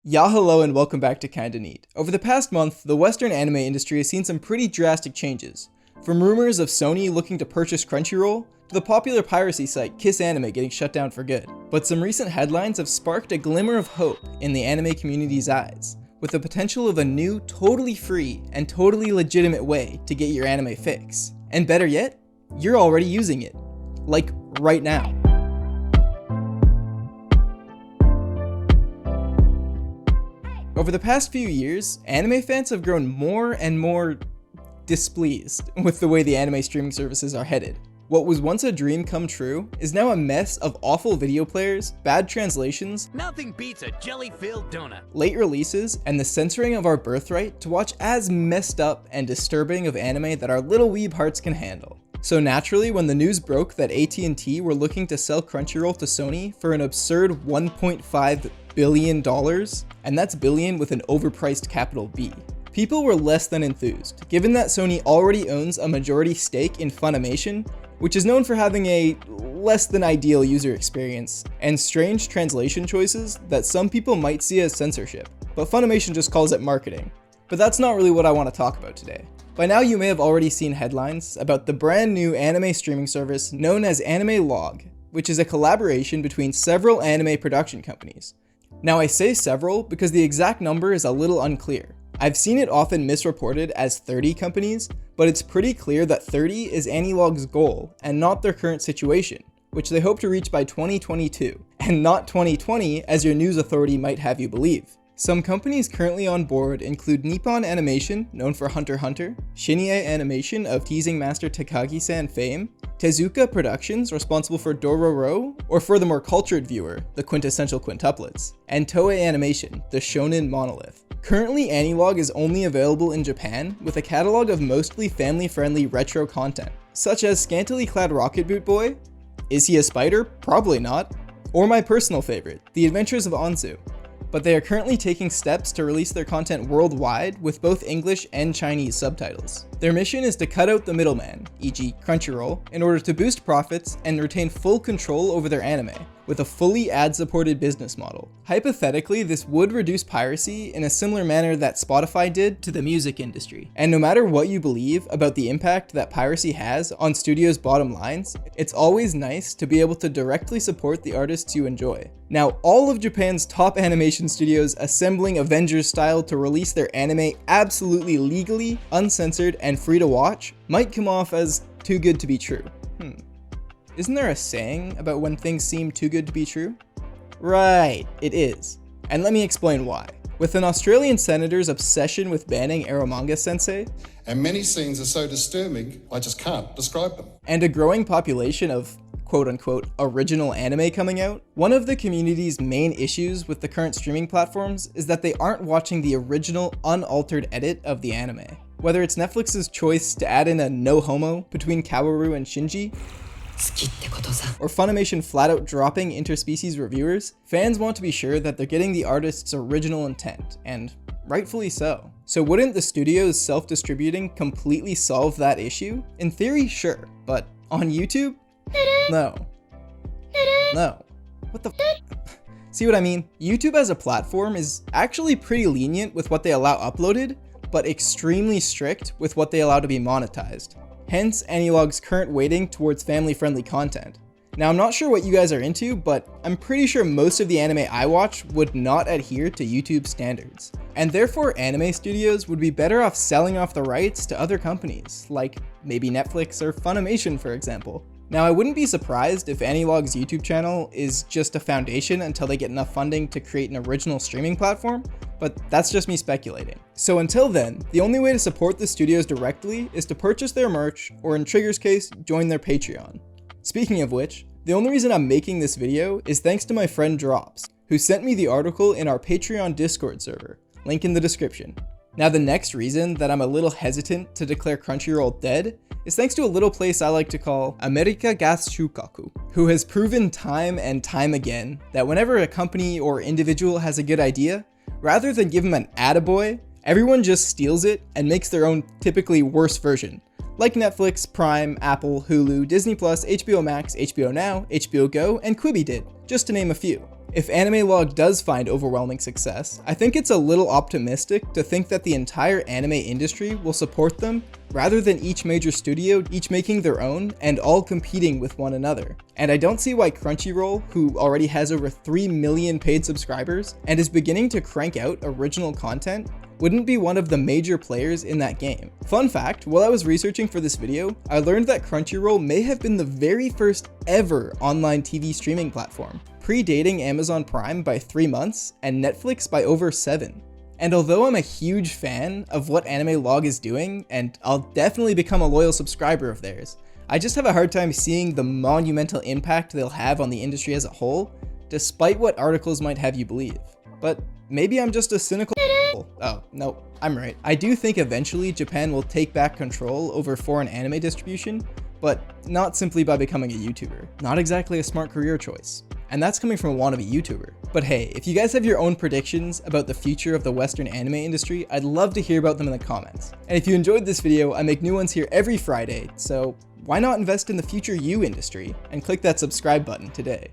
Ya hello and welcome back to Kinda Neat. Over the past month, the Western anime industry has seen some pretty drastic changes. From rumors of Sony looking to purchase Crunchyroll, to the popular piracy site Kiss Anime getting shut down for good. But some recent headlines have sparked a glimmer of hope in the anime community's eyes, with the potential of a new, totally free, and totally legitimate way to get your anime fix. And better yet, you're already using it. Like, right now. Over the past few years, anime fans have grown more and more displeased with the way the anime streaming services are headed. What was once a dream come true is now a mess of awful video players, bad translations, nothing beats a jelly-filled donut, late releases, and the censoring of our birthright to watch as messed up and disturbing of anime that our little weeb hearts can handle. So naturally, when the news broke that AT&T were looking to sell Crunchyroll to Sony for an absurd $1.5 billion, and that's billion with an overpriced capital B, people were less than enthused, given that Sony already owns a majority stake in Funimation, which is known for having a less than ideal user experience, and strange translation choices that some people might see as censorship, but Funimation just calls it marketing. But that's not really what I want to talk about today. By now you may have already seen headlines about the brand new anime streaming service known as AnimeLog, which is a collaboration between several anime production companies. Now I say several because the exact number is a little unclear. I've seen it often misreported as 30 companies, but it's pretty clear that 30 is AniLog's goal and not their current situation, which they hope to reach by 2022, and not 2020 as your news authority might have you believe. Some companies currently on board include Nippon Animation, known for Hunter x Hunter, Shin-Ei Animation of teasing master Takagi-san fame, Tezuka Productions, responsible for Dororo, or for the more cultured viewer, the quintessential quintuplets, and Toei Animation, the shonen monolith. Currently, AniLog is only available in Japan, with a catalog of mostly family-friendly retro content, such as Scantily Clad Rocket Boot Boy, Is He a Spider? Probably not, or my personal favorite, The Adventures of Anzu. But they are currently taking steps to release their content worldwide with both English and Chinese subtitles. Their mission is to cut out the middleman, e.g. Crunchyroll, in order to boost profits and retain full control over their anime, with a fully ad-supported business model. Hypothetically, this would reduce piracy in a similar manner that Spotify did to the music industry. And no matter what you believe about the impact that piracy has on studios' bottom lines, it's always nice to be able to directly support the artists you enjoy. Now, all of Japan's top animation studios assembling Avengers style to release their anime absolutely legally, uncensored, and free to watch might come off as too good to be true. Isn't there a saying about when things seem too good to be true? Right, it is. And let me explain why. With an Australian senator's obsession with banning Eromanga Sensei, and many scenes are so disturbing, I just can't describe them, and a growing population of quote-unquote original anime coming out, one of the community's main issues with the current streaming platforms is that they aren't watching the original, unaltered edit of the anime. Whether it's Netflix's choice to add in a no homo between Kaworu and Shinji, or Funimation flat out dropping interspecies reviewers, fans want to be sure that they're getting the artist's original intent, and rightfully so. So wouldn't the studios self-distributing completely solve that issue? In theory, sure, but on YouTube? No. No. What the f? See what I mean? YouTube as a platform is actually pretty lenient with what they allow uploaded, but extremely strict with what they allow to be monetized. Hence, AniLog's current weighting towards family-friendly content. Now, I'm not sure what you guys are into, but I'm pretty sure most of the anime I watch would not adhere to YouTube standards. And therefore, anime studios would be better off selling off the rights to other companies, like maybe Netflix or Funimation, for example. Now, I wouldn't be surprised if AniLog's YouTube channel is just a foundation until they get enough funding to create an original streaming platform, but that's just me speculating. So until then, the only way to support the studios directly is to purchase their merch, or in Trigger's case, join their Patreon. Speaking of which, the only reason I'm making this video is thanks to my friend Drops, who sent me the article in our Patreon Discord server, link in the description. Now the next reason that I'm a little hesitant to declare Crunchyroll dead is thanks to a little place I like to call America Gas Shukaku, who has proven time and time again that whenever a company or individual has a good idea, rather than give them an attaboy, everyone just steals it and makes their own typically worse version, like Netflix, Prime, Apple, Hulu, Disney+, HBO Max, HBO Now, HBO Go, and Quibi did, just to name a few. If AnimeLog does find overwhelming success, I think it's a little optimistic to think that the entire anime industry will support them rather than each major studio each making their own and all competing with one another. And I don't see why Crunchyroll, who already has over 3 million paid subscribers and is beginning to crank out original content, wouldn't be one of the major players in that game. Fun fact, while I was researching for this video, I learned that Crunchyroll may have been the very first ever online TV streaming platform, predating Amazon Prime by 3 months and Netflix by over 7. And although I'm a huge fan of what AnimeLog is doing, and I'll definitely become a loyal subscriber of theirs, I just have a hard time seeing the monumental impact they'll have on the industry as a whole, despite what articles might have you believe. But maybe I'm just a cynical Oh, no, I'm right. I do think eventually Japan will take back control over foreign anime distribution, but not simply by becoming a YouTuber. Not exactly a smart career choice. And that's coming from a wannabe YouTuber. But hey, if you guys have your own predictions about the future of the Western anime industry, I'd love to hear about them in the comments. And if you enjoyed this video, I make new ones here every Friday, so why not invest in the future you industry and click that subscribe button today?